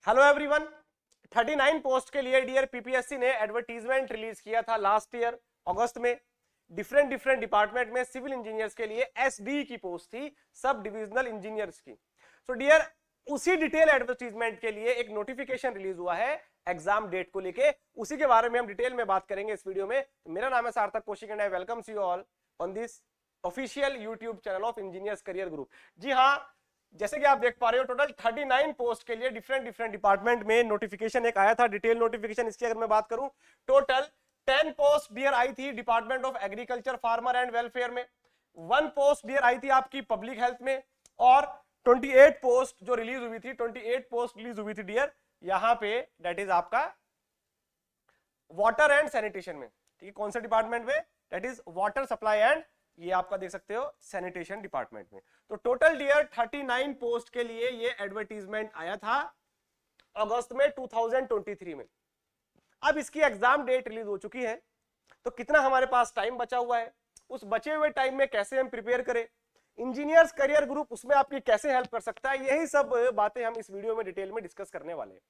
Hello everyone. 39 post के लिए dear PPSC ने एडवर्टीजमेंट रिलीज किया था लास्ट ईयर अगस्त में। डिफरेंट डिपार्टमेंट में सिविल इंजीनियर्स के लिए एसडी की पोस्ट थी, सब डिविजनल इंजीनियर्स की। सो डियर उसी डिटेल एडवर्टीजमेंट के लिए एक नोटिफिकेशन रिलीज हुआ है एग्जाम डेट को लेके, उसी के बारे में हम डिटेल में बात करेंगे इस वीडियो में। तो मेरा नाम है Sarthak Kaushik and I welcomes you all on this official YouTube channel of engineers career group. जी हाँ, जैसे कि आप देख पा रहे हो टोटल 39 पोस्ट के लिए डिफरेंट डिपार्टमेंट में नोटिफिकेशन एक आया था, डिटेल नोटिफिकेशन। इसकी अगर मैं बात करूं, टोटल 10 पोस्ट डियर आई थी department of agriculture farmer and welfare में, 1 पोस्ट डियर आई थी आपकी पब्लिक हेल्थ में, और 28 पोस्ट जो रिलीज हुई थी, 28 पोस्ट रिलीज हुई थी डियर यहां पे, दैट इज आपका वाटर एंड सैनिटेशन में। ठीक है, कौन से डिपार्टमेंट में? That is water supply and, ये आपका देख सकते हो सैनिटेशन डिपार्टमेंट में। तो टोटल डियर 39 पोस्ट के लिए ये एडवर्टीजमेंट आया था अगस्त में 2023 में। अब इसकी एग्जाम डेट रिलीज हो चुकी है, तो कितना हमारे पास टाइम बचा हुआ है, उस बचे हुए टाइम में कैसे हम प्रिपेयर करें, इंजीनियर्स करियर ग्रुप उसमें आपकी कैसे हेल्प कर सकता है, यही सब बातें हम इस वीडियो में डिटेल में डिस्कस करने वाले हैं।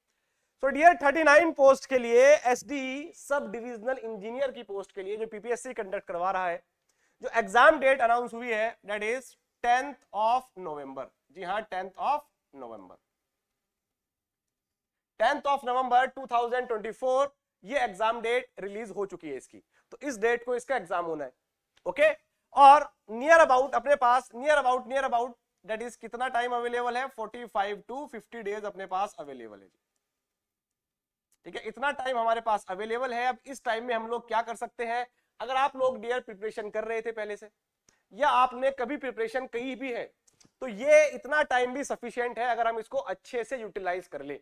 तो डियर 39 पोस्ट के लिए एसडी सब डिविजनल इंजीनियर की पोस्ट के लिए जो पीपीएससी कंडक्ट करवा रहा है, जो एग्जाम डेट अनाउंस हुई है that is 10th of November. जी हाँ, 10th of November, 10th of नवंबर 2024 ये एग्जाम डेट रिलीज हो चुकी है इसकी। तो इस डेट को इसका एग्जाम होना है, ओके। और नियर अबाउट अपने पास नियर अबाउट दैट इज कितना टाइम अवेलेबल है? 45 to 50 डेज अपने पास अवेलेबल है। ठीक है, इतना टाइम हमारे पास अवेलेबल है। अब इस टाइम में हम लोग क्या कर सकते हैं? अगर आप लोग डियर प्रिपरेशन कर रहे थे पहले से, या आपने कभी प्रिपरेशन की भी है, तो ये इतना टाइम भी सफिशिएंट है अगर हम इसको अच्छे से यूटिलाइज कर ले।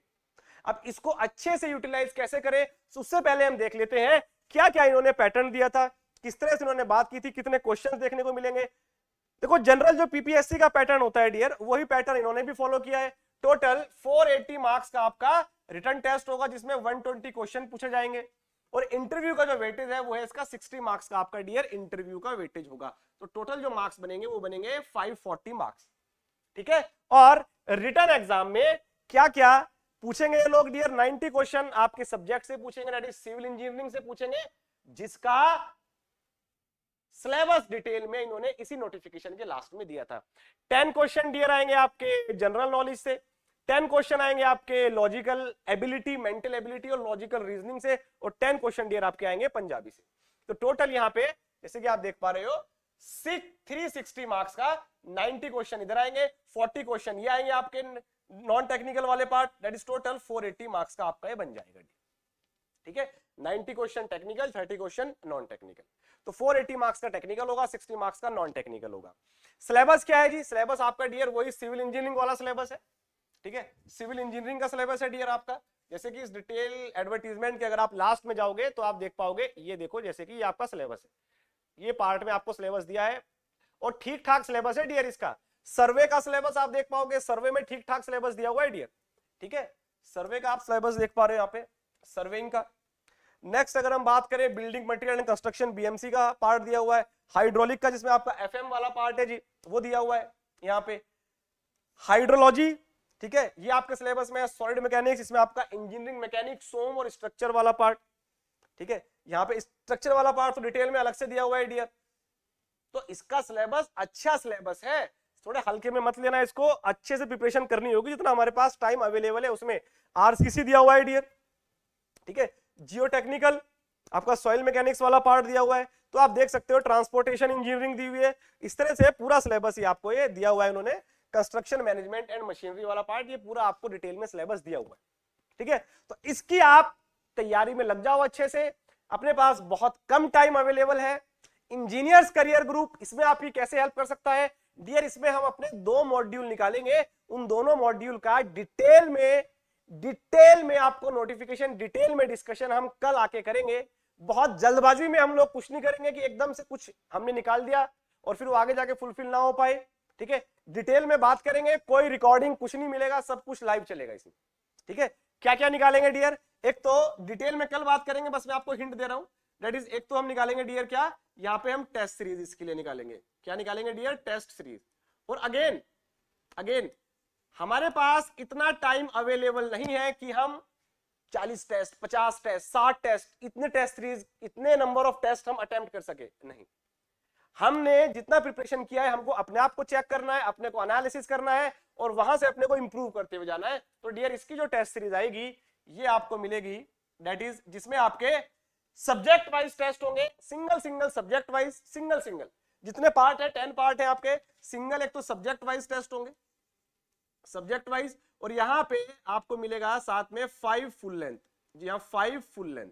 अब इसको अच्छे से यूटिलाइज कैसे करें, उससे पहले हम देख लेते हैं क्या क्या इन्होंने पैटर्न दिया था, किस तरह से इन्होंने बात की थी, कितने क्वेश्चंस देखने को मिलेंगे। देखो, जनरल जो पीपीएससी का पैटर्न होता है डियर, वही पैटर्न इन्होंने भी फॉलो किया है। टोटल 480 मार्क्स का आपका रिटन टेस्ट होगा, जिसमें 120 क्वेश्चन पूछे जाएंगे, और इंटरव्यू का जो वेटेज है वो है इसका 60 मार्क्स का आपका डियर इंटरव्यू का वेटेज होगा। तो टोटल जो मार्क्स बनेंगे वो बनेंगे 540 मार्क्स। ठीक है, और रिटन एग्जाम में क्या क्या पूछेंगे ये लोग डियर? 90 क्वेश्चन आपके सब्जेक्ट से पूछेंगे, दैट इज सिविल इंजीनियरिंग से पूछेंगे, जिसका सिलेबस डिटेल में इन्होंने इसी नोटिफिकेशन के लास्ट में दिया था। 10 क्वेश्चन डियर आएंगे आपके जनरल नॉलेज से, 10 क्वेश्चन आएंगे आपके लॉजिकल एबिलिटी, मेंटल एबिलिटी और लॉजिकल रीजनिंग से, और 10 क्वेश्चन डियर आपके आएंगे पंजाबी से। तो टोटल यहाँ पे जैसे कि आप देख पा रहे हो 360 मार्क्स का 90 क्वेश्चन इधर आएंगे, 40 क्वेश्चन ये आएंगे आपके नॉन टेक्निकल वाले part, that is total 480 marks का आपका ये बन जाएगा। ठीक है, 90 question technical, 30 question non technical. तो 480 मार्क्स का टेक्निकल होगा, 60 मार्क्स का नॉन टेक्निकल होगा। सिलेबस क्या है जी? सिलेबस आपका डियर वही सिविल इंजीनियरिंग वाला सिलेबस है। ठीक है, सिविल इंजीनियरिंग का सिलेबस है डियर आपका। जैसे कि इस डिटेल एडवर्टीजमेंट के अगर आप लास्ट में जाओगे तो आप देख पाओगे, ये देखो जैसे कि ये आपका सिलेबस है, ये पार्ट में आपको सिलेबस दिया है, और ठीक ठाक सिलेबस है डियर इसका। सर्वे का सिलेबस आप देख पाओगे, सर्वे में ठीक ठाक सिलेबस दिया हुआ है डियर। ठीक है, सर्वे का आप सिलेबस देख पा रहे हो यहाँ पे, सर्वेइंग का। नेक्स्ट अगर हम बात करें, building material and construction BMC का पार्ट दिया हुआ है, हाइड्रोलिक का जिसमें आपका एफएम वाला पार्ट है जी वो दिया हुआ है यहाँ पे, हाइड्रोलॉजी। ठीक है, ये आपके सिलेबस में है, सॉलिड मैकेनिक्स, इसमें आपका इंजीनियरिंग मैकेनिक्स, सोम और स्ट्रक्चर वाला पार्ट। ठीक है, यहाँ पे स्ट्रक्चर वाला पार्ट तो डिटेल में अलग से दिया हुआ है डियर। तो इसका सिलेबस अच्छा सिलेबस है, थोड़े हल्के में मत लेना, इसको अच्छे से प्रिपरेशन करनी होगी जितना हमारे पास टाइम अवेलेबल है उसमें। आरसीसी दिया हुआ है डियर। ठीक है, जियो टेक्निकल आपका सॉइल मैकेनिक्स वाला पार्ट दिया हुआ है। तो आप देख सकते हो ट्रांसपोर्टेशन इंजीनियरिंग दी हुई है। इस तरह से पूरा सिलेबस ही आपको ये दिया हुआ है इन्होंने। कंस्ट्रक्शन मैनेजमेंट एंड मशीनरी वाला पार्ट, ये पूरा आपको डिटेल में सिलेबस दिया हुआ है। ठीक है, तो इसकी आप तैयारी में लग जाओ अच्छे से। अपने पास बहुत कम टाइम अवेलेबल है। इंजीनियर्स करियर ग्रुप इसमें आपकी कैसे हेल्प कर सकता है डियर? इसमें हम अपने 2 मॉड्यूल निकालेंगे, उन दोनों मॉड्यूल का डिटेल में आपको नोटिफिकेशन, डिटेल में डिस्कशन हम कल आके करेंगे। बहुत जल्दबाजी में हम लोग कुछ नहीं करेंगे कि एकदम से कुछ हमने निकाल दिया और फिर वो आगे जाके फुलफिल ना हो पाए। ठीक है, डिटेल में बात करेंगे, कोई रिकॉर्डिंग कुछ नहीं मिलेगा, सब कुछ लाइव चलेगा इसमें। ठीक है, क्या क्या निकालेंगे डियर? एक तो डिटेल में कल बात करेंगे, बस मैं आपको हिंट दे रहा हूं, दैट इज एक तो हम निकालेंगे डियर क्या, यहाँ पे हम टेस्ट सीरीज इसके लिए निकालेंगे। क्या निकालेंगे डियर? Test series. और अगेन हमारे पास इतना टाइम अवेलेबल नहीं है कि हम 40 टेस्ट, 50 टेस्ट, 60 टेस्ट, इतने टेस्ट सीरीज, इतने नंबर ऑफ टेस्ट हम अटेम्प्ट कर सके। नहीं, हमने जितना प्रिपरेशन किया है हमको अपने आप को चेक करना है, अपने को एनालिसिस करना है और वहां से अपने को इंप्रूव करते हुए जाना है। तो डियर इसकी जो टेस्ट सीरीज आएगी ये आपको मिलेगी, दैट इज जिसमें आपके सब्जेक्ट वाइज टेस्ट होंगे, single single subject wise, single single जितने पार्ट है 10 पार्ट है आपके, सिंगल एक तो सब्जेक्ट वाइज टेस्ट होंगे, सब्जेक्ट वाइज, और यहां पे आपको मिलेगा साथ में 5 फुल लेंथ। जी हाँ, 5 फुल लेंथ,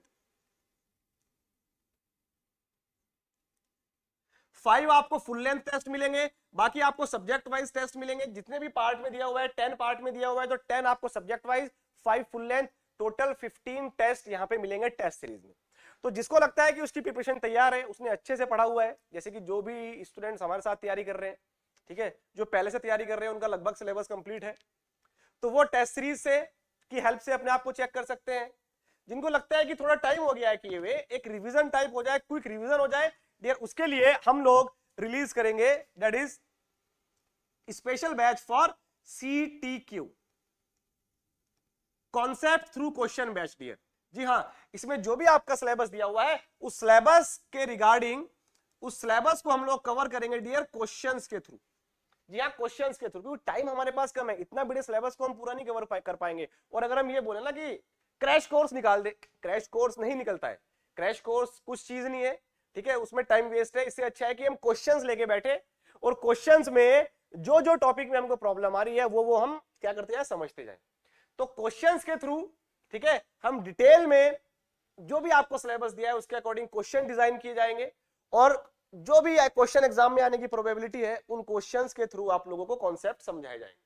5 आपको फुल लेंथ टेस्ट मिलेंगे, बाकी आपको सब्जेक्ट वाइज टेस्ट मिलेंगे। जितने भी पार्ट में दिया हुआ है 10 पार्ट में दिया हुआ है तो 10 आपको subject wise, 5 full length, total 15 test यहां पे मिलेंगे टेस्ट सीरीज में। तो जिसको लगता है कि उसकी प्रिपरेशन तैयार है, उसने अच्छे से पढ़ा हुआ है, जैसे कि जो भी स्टूडेंट्स हमारे साथ तैयारी कर रहे हैं, ठीक है, जो पहले से तैयारी कर रहे हैं उनका लगभग सिलेबस कंप्लीट है, तो वो टेस्ट सीरीज से की हेल्प से अपने आप को चेक कर सकते हैं। जिनको लगता है कि थोड़ा टाइम हो गया है कि वे एक रिवीजन टाइप हो जाए, क्विक रिवीजन हो जाए, डियर उसके लिए हम लोग रिलीज करेंगे that is special batch for CTQ, concept through question batch. Dear जी हाँ, इसमें जो भी आपका सिलेबस दिया हुआ है उस सिलेबस के रिगार्डिंग, उस सिलेबस को हम लोग कवर करेंगे डियर क्वेश्चंस के थ्रू। जी हाँ, क्वेश्चंस के थ्रू, क्योंकि टाइम हमारे पास कम है, इतना बड़े सिलेबस को हम पूरा नहीं कवर कर पाएंगे। और अगर हम ये बोले ना कि क्रैश कोर्स निकाल दे, क्रैश कोर्स नहीं निकलता है, क्रैश कोर्स कुछ चीज नहीं है, ठीक है, उसमें टाइम वेस्ट है। इससे अच्छा है कि हम क्वेश्चंस लेके बैठे और क्वेश्चंस में जो जो टॉपिक में हमको प्रॉब्लम आ रही है वो हम क्या करते हैं, समझते जाए। तो क्वेश्चंस के थ्रू, ठीक है, हम डिटेल में जो भी आपको सिलेबस दिया है उसके अकॉर्डिंग क्वेश्चन डिजाइन किए जाएंगे और जो भी क्वेश्चन एग्जाम में आने की प्रोबेबिलिटी है उन क्वेश्चंस के थ्रू आप लोगों को कॉन्सेप्ट समझाए जाएंगे।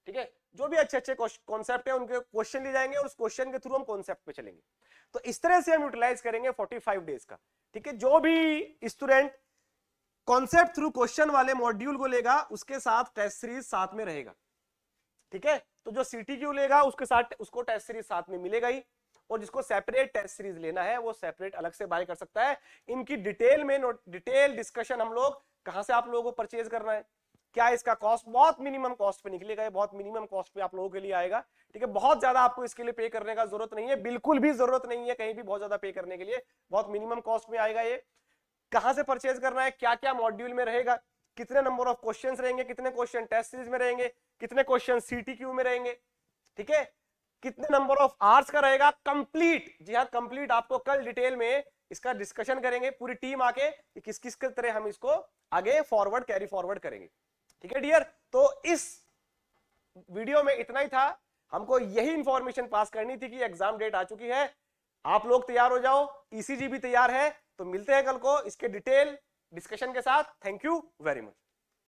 ठीक है, जो भी अच्छे अच्छे कॉन्सेप्ट है उनके क्वेश्चन लिए जाएंगे और उस क्वेश्चन के थ्रू हम कॉन्सेप्ट पे चलेंगे। तो इस तरह से हम यूटिलाइज करेंगे 45 डेज का। ठीक है, जो भी स्टूडेंट कॉन्सेप्ट थ्रू क्वेश्चन वाले मॉड्यूल को लेगा उसके साथ टेस्ट सीरीज साथ में रहेगा। ठीक है, तो जो CTQ लेगा उसके साथ उसको टेस्ट सीरीज साथ में मिलेगा ही, और जिसको सेपरेट टेस्ट सीरीज लेना है वो सेपरेट अलग से बाय कर सकता है। इनकी डिटेल में डिटेल डिस्कशन हम लोग कहां से आप लोगों को परचेज करना है, क्या इसका कॉस्ट, बहुत मिनिमम कॉस्ट पे निकलेगा, बहुत मिनिमम कॉस्ट पे आप लोगों के लिए आएगा। ठीक है, बहुत ज्यादा आपको इसके लिए पे करने का जरूरत नहीं है, बिल्कुल भी जरूरत नहीं है कहीं भी बहुत ज्यादा पे करने के लिए, बहुत मिनिमम कॉस्ट में आएगा ये। कहां से परचेज करना है, क्या क्या मॉड्यूल में रहेगा, कितने नंबर ऑफ क्वेश्चंस रहेंगे, कितने क्वेश्चन टेस्ट सीरीज में रहेंगे, कितने क्वेश्चन CTQ में रहेंगे, ठीक है, कितने नंबर ऑफ आवर्स का रहेगा, कंप्लीट, जी हाँ कंप्लीट आपको कल डिटेल में इसका डिस्कशन करेंगे पूरी टीम आके कि किस किस के तरह हम इसको आगे फॉरवर्ड कैरी फॉरवर्ड करेंगे। ठीक है डियर, तो इस वीडियो में इतना ही था, हमको यही इंफॉर्मेशन पास करनी थी कि एग्जाम डेट आ चुकी है, आप लोग तैयार हो जाओ, ECG भी तैयार है। तो मिलते हैं कल को इसके डिटेल डिस्कशन के साथ। Thank you very much.